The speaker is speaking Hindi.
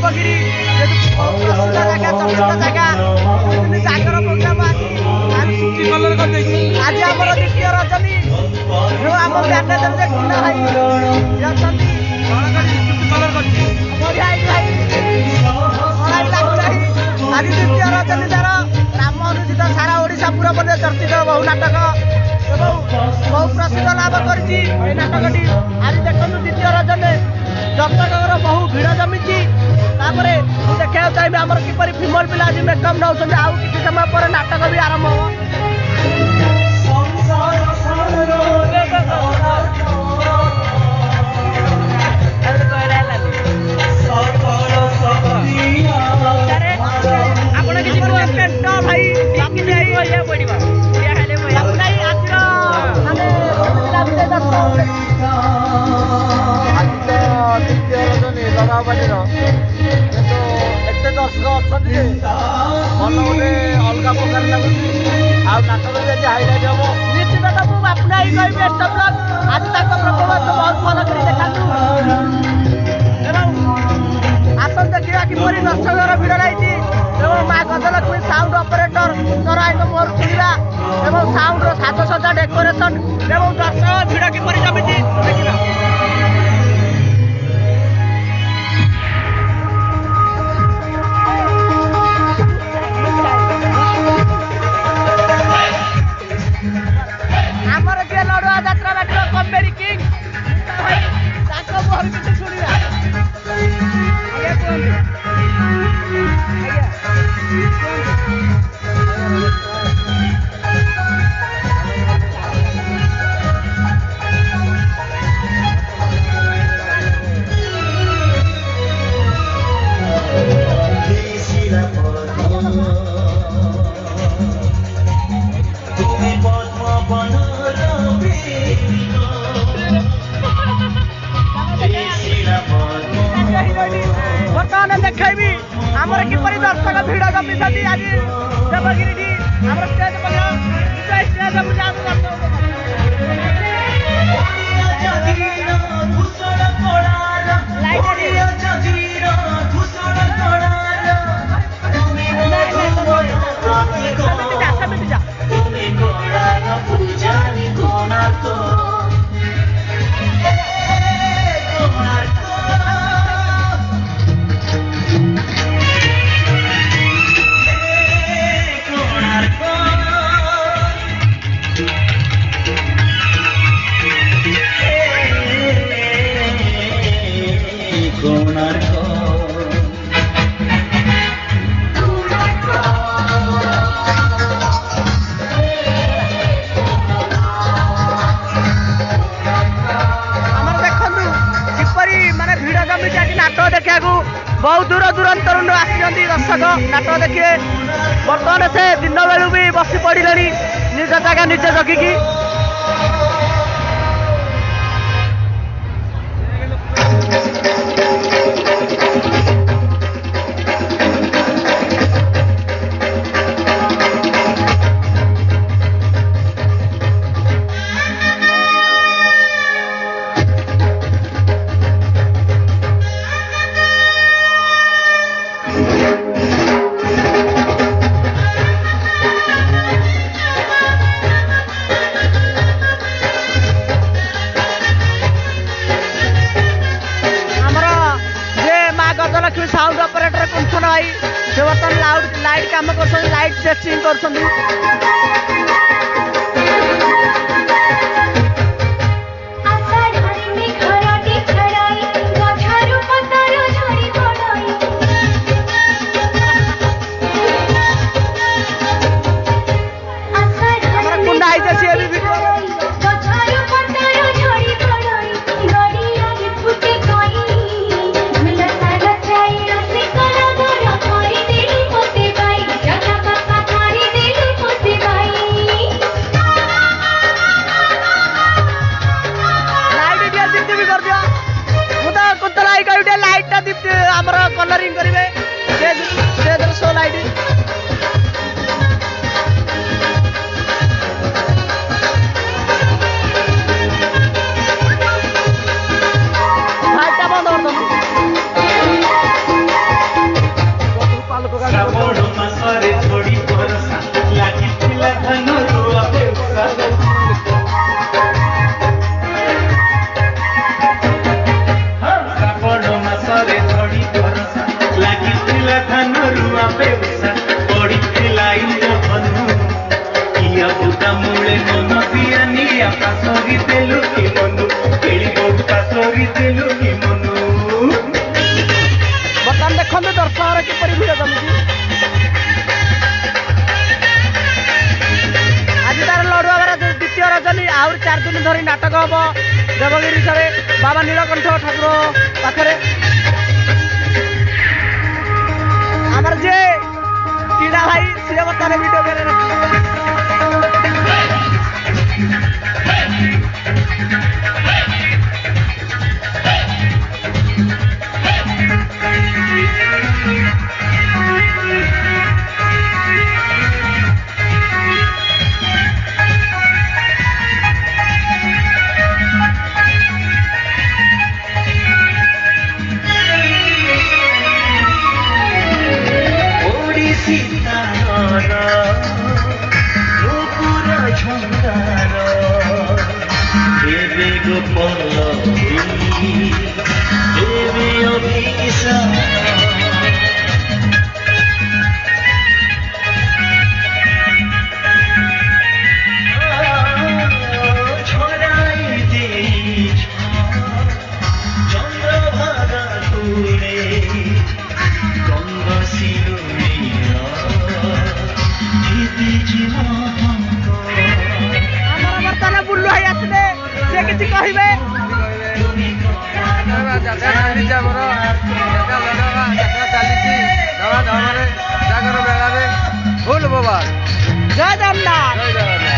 देवगिरी प्रसिद्ध जगह चर्चित जगह जागर प्रोग्राम आज आम द्वितीय रजनी आम मैनेजर जे कुना भाई आज द्वितीय रजनी तार राम अनुचित सारा ओडिशा पूरा पदे चर्चित बहु नाटक बहु प्रसिद्ध लाभ कर नाटकटी आज देखो द्वितीय रजनी दर्शक बहु भिड़ जमी मुझे देखा चाहिए आम किपर फिमेल पिला आज मेकअप नौ आउ कि समय पर नाटक भी आरंभ हो लगाबाड़ीर एत दर्शक अच्छा भल गोटे अलग प्रकार लगुच नाटक भी आज हाईलाइट हम निश्चित मुझे आपना ही कह आज परफर्मांस बहुत भल कर देखा आसन देखा किपर दर्शक भिड़ रही माँ गजलक्ष्मी साउंड ऑपरेटर नारायण मोहर सुनिया साउंड साजसज्जा डेकोरेशन दर्शक भिड़ किपर जमी देखा लड़ुआ यात्रा बाटर कमेरी किंग मोहर किसी शुणा बर्तमान देखी आमर किपर दर्शक भिड़ जमी आज देवगिरी आम स्टेज नाटक देखा बहुत दूर दूरांतर आसी दर्शक नाटक देखिए बर्तमान से दिन बेलू भी बसी पड़े निज जगह निजे जगिकी साउंड ऑपरेटर कुंठन भाई से बर्तमान लाइट काम कर लाइट टेस्टिंग कर कलरिंग करेंगे शो लाइट लाइट बंद कर ନୂଆ ବେଉସା ପଡ଼ିଥିଲା ଇନ୍ଦ୍ରଧନୁ କିଆ ବୁଦା ମୂଳେ ମନ ପିଆନି ଆକାଶରି ଦେଲୁ କି ମନୁ କେଳି ବଉକା ସରି ଦେଲୁ କି ମନୁ। ବର୍ତ୍ତମାନ ଦେଖନ୍ତୁ ଦର୍ଶକର କିପରି ଭିଡ଼ ଜମୁଛି। ଆଜି ତାର ଲଡ଼ୁଆବାର ଦ୍ୱିତୀୟ ରଜନୀ ଆହୁରି 4 ଦିନ ଧରି ନାଟକ ହବ ଦେବଗିରିଠାରେ ବାବା ନୀଳକଣ୍ଠ ଠାକୁର ପାଖରେ। ଆମର ଯିଏ କିଡ଼ା ଭାଇ ସିଏ ବର୍ତ୍ତମାନ ଭିଡ଼ିଓ ଗେରେ କହିବେ ଫୁଲ ବୋବା ଜୟ ଜଗନ୍ନାଥ।